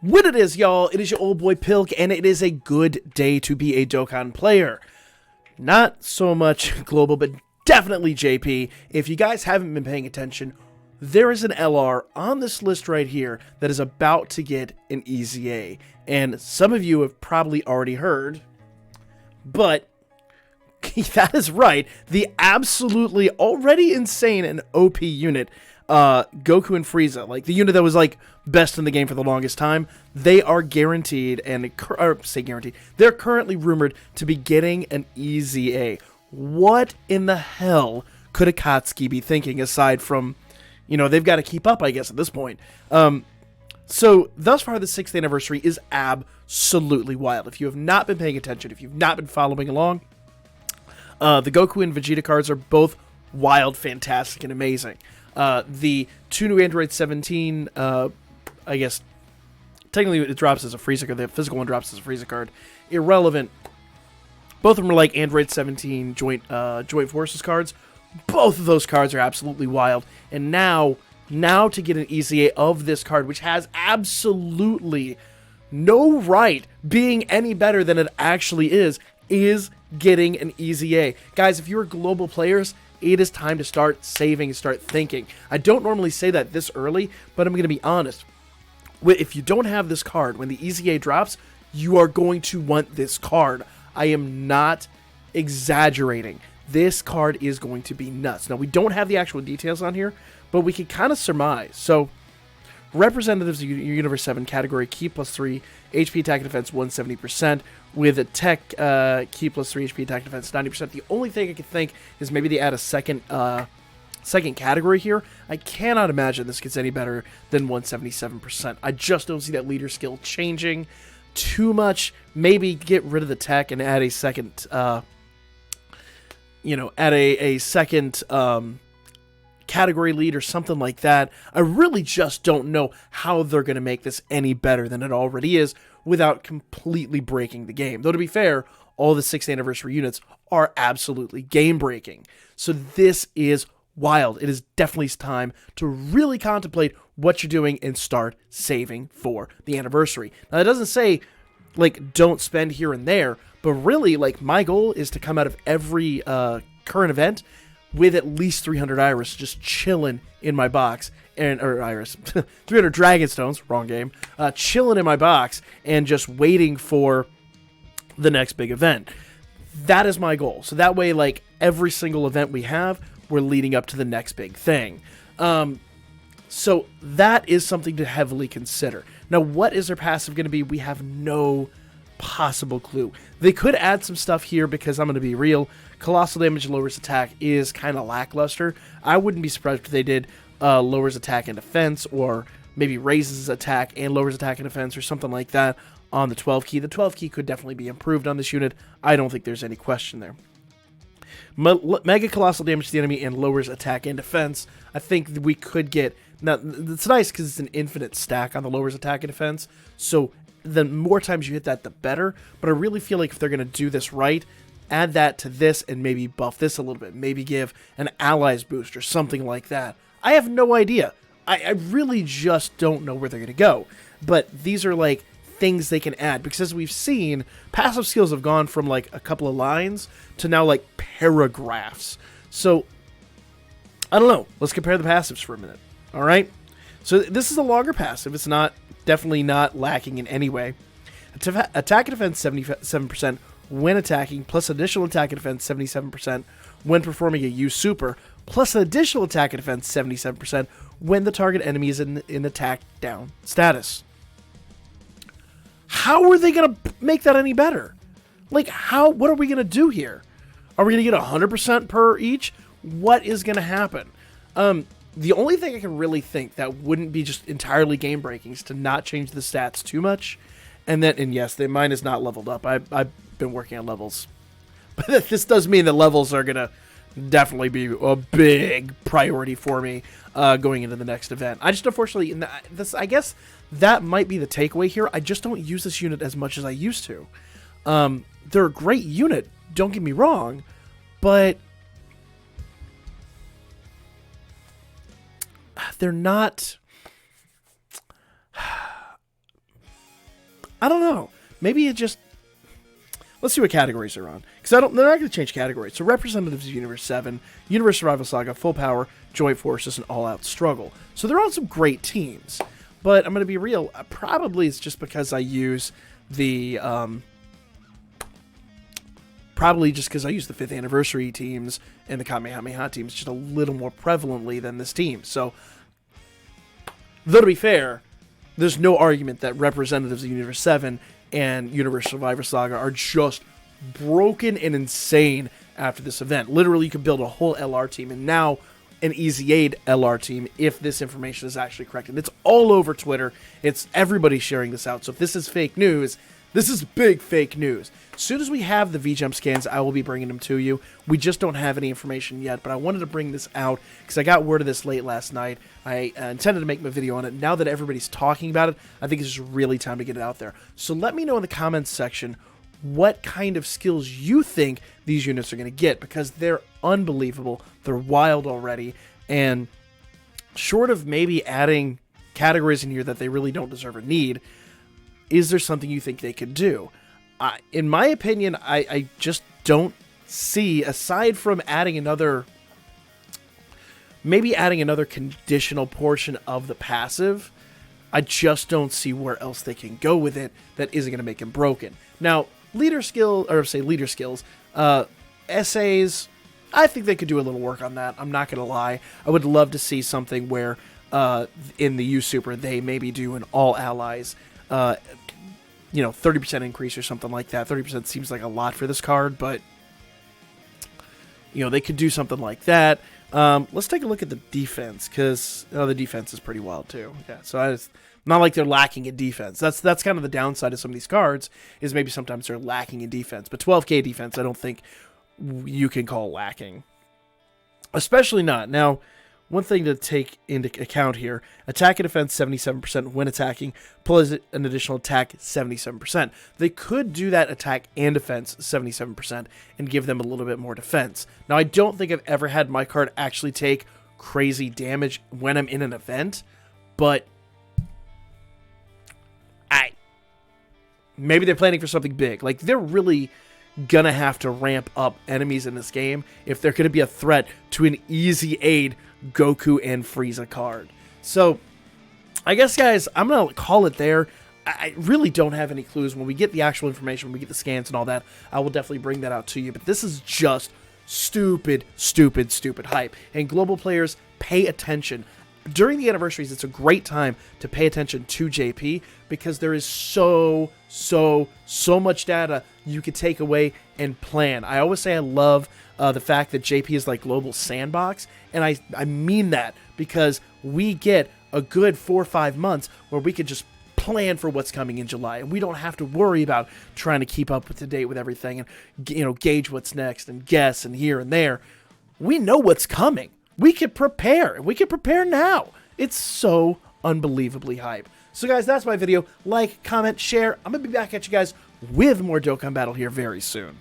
What it is, y'all, it is your old boy Pilk, and it is a good day to be a Dokkan player. Not so much global, but definitely JP. If you guys haven't been paying attention, there is an LR on this list right here that is about to get an EZA. And some of you have probably already heard, but that is right, the absolutely already insane and OP unit, Goku and Frieza, like the unit that was like best in the game for the longest time, they are guaranteed, they're currently rumored to be getting an EZA. What in the hell could Akatsuki be thinking aside from, you know, they've got to keep up, I guess, at this point. So thus far, the 6th anniversary is absolutely wild. If you have not been paying attention, if you've not been following along, the Goku and Vegeta cards are both wild, fantastic, and amazing. The 2 new Android 17, I guess, technically it drops as a Frieza card. The physical one drops as a Frieza card. Irrelevant. Both of them are like Android 17 Joint Forces cards. Both of those cards are absolutely wild. And now to get an EZA of this card, which has absolutely no right being any better than it actually is getting an EZA. Guys, if you're global players, it is time to start saving, start thinking. I don't normally say that this early, but I'm going to be honest. If you don't have this card, when the EZA drops, you are going to want this card. I am not exaggerating. This card is going to be nuts. Now, we don't have the actual details on here, but we can kind of surmise. So, representatives of Universe 7 category, Ki +3, HP attack and defense 170%, with a tech Ki +3, HP attack and defense 90%. The only thing I could think is maybe they add a second category here. I cannot imagine this gets any better than 177%. I just don't see that leader skill changing too much. Maybe get rid of the tech and add a second, add a second category lead or something like that. I really just don't know how they're going to make this any better than it already is without completely breaking the game. Though, to be fair, all the 6th anniversary units are absolutely game breaking. So this is wild. It is definitely time to really contemplate what you're doing and start saving for the anniversary. Now, that doesn't say, like, don't spend here and there, but really, like, my goal is to come out of every current event with at least 300 Iris just chilling in my box, or Iris, 300 Dragon Stones, wrong game, chilling in my box and just waiting for the next big event. That is my goal. So that way, like, every single event we have, we're leading up to the next big thing. So that is something to heavily consider. Now, what is their passive going to be? We have no possible clue. They could add some stuff here because I'm going to be real. Colossal damage lowers attack is kind of lackluster. I wouldn't be surprised if they did lowers attack and defense, or maybe raises attack and lowers attack and defense, or something like that on the 12 key. The 12 key could definitely be improved on this unit. I don't think there's any question there. Mega colossal damage to the enemy and lowers attack and defense. I think we could get... Now, it's nice because it's an infinite stack on the lowers attack and defense, so the more times you hit that, the better. But I really feel like if they're going to do this right, add that to this and maybe buff this a little bit. Maybe give an allies boost or something like that. I have no idea. I really just don't know where they're going to go. But these are like things they can add, because as we've seen, passive skills have gone from like a couple of lines to now like paragraphs. So I don't know. Let's compare the passives for a minute. All right. So this is a longer passive. It's definitely not lacking in any way. Attack and defense 77% when attacking, plus additional attack and defense 77% when performing a U super, plus an additional attack and defense 77% when the target enemy is in attack down status. How are they going to make that any better? Like, what are we going to do here? Are we going to get 100% per each? What is going to happen? The only thing I can really think that wouldn't be just entirely game breaking is to not change the stats too much. And yes, mine is not leveled up. I've been working on levels. But this does mean that levels are going to definitely be a big priority for me going into the next event. I just, unfortunately, I guess that might be the takeaway here. I just don't use this unit as much as I used to. They're a great unit, don't get me wrong, but they're not... I don't know. Maybe it just... Let's see what categories they're on. Because they're not going to change categories. So Representatives of Universe 7, Universe Survival Saga, Full Power, Joint Forces, and All Out Struggle. So they're on some great teams. But I'm going to be real. Probably it's just because I use the... Probably just because I use the 5th anniversary teams and the Kamehameha teams just a little more prevalently than this team. So, though to be fair, there's no argument that Representatives of Universe 7 and Universe Survivor Saga are just broken and insane after this event. Literally, you could build a whole LR team, and now an EZA LR team if this information is actually correct. And it's all over Twitter. It's everybody sharing this out. So if this is fake news, this is big fake news. As soon as we have the VGEM scans, I will be bringing them to you. We just don't have any information yet, but I wanted to bring this out because I got word of this late last night. I intended to make my video on it. Now that everybody's talking about it, I think it's really time to get it out there. So let me know in the comments section what kind of skills you think these units are going to get, because they're unbelievable. They're wild already, and short of maybe adding categories in here that they really don't deserve or need, is there something you think they could do? In my opinion, I just don't see, aside from adding another, maybe adding another conditional portion of the passive, I just don't see where else they can go with it that isn't going to make him broken. Now, leader skills, essays, I think they could do a little work on that. I'm not going to lie. I would love to see something where in the U Super they maybe do an all allies 30% increase or something like that. 30% seems like a lot for this card, but they could do something like that. Let's take a look at the defense, because the defense is pretty wild too. Yeah, so not like they're lacking in defense. That's kind of the downside of some of these cards, is maybe sometimes they're lacking in defense. But 12k defense, I don't think you can call lacking, especially not now. One thing to take into account here, attack and defense 77% when attacking, plus an additional attack 77%. They could do that attack and defense 77% and give them a little bit more defense. Now, I don't think I've ever had my card actually take crazy damage when I'm in an event, but maybe they're planning for something big. Like, they're really gonna have to ramp up enemies in this game if they're gonna be a threat to an easy aid Goku and Frieza card. So I guess, guys, I'm gonna call it there. I really don't have any clues. When we get the actual information, when we get the scans and all that, I will definitely bring that out to you. But this is just stupid hype. And global players, pay attention. During the anniversaries, it's a great time to pay attention to JP, because there is so much data you could take away and plan. I always say I love the fact that JP is like global sandbox, and I mean that, because we get a good 4 or 5 months where we could just plan for what's coming in July, and we don't have to worry about trying to keep up to date with everything and gauge what's next and guess and here and there. We know what's coming. We can prepare, and we can prepare now. It's so unbelievably hype. So guys, that's my video. Like, comment, share. I'm going to be back at you guys with more Dokkan Battle here very soon.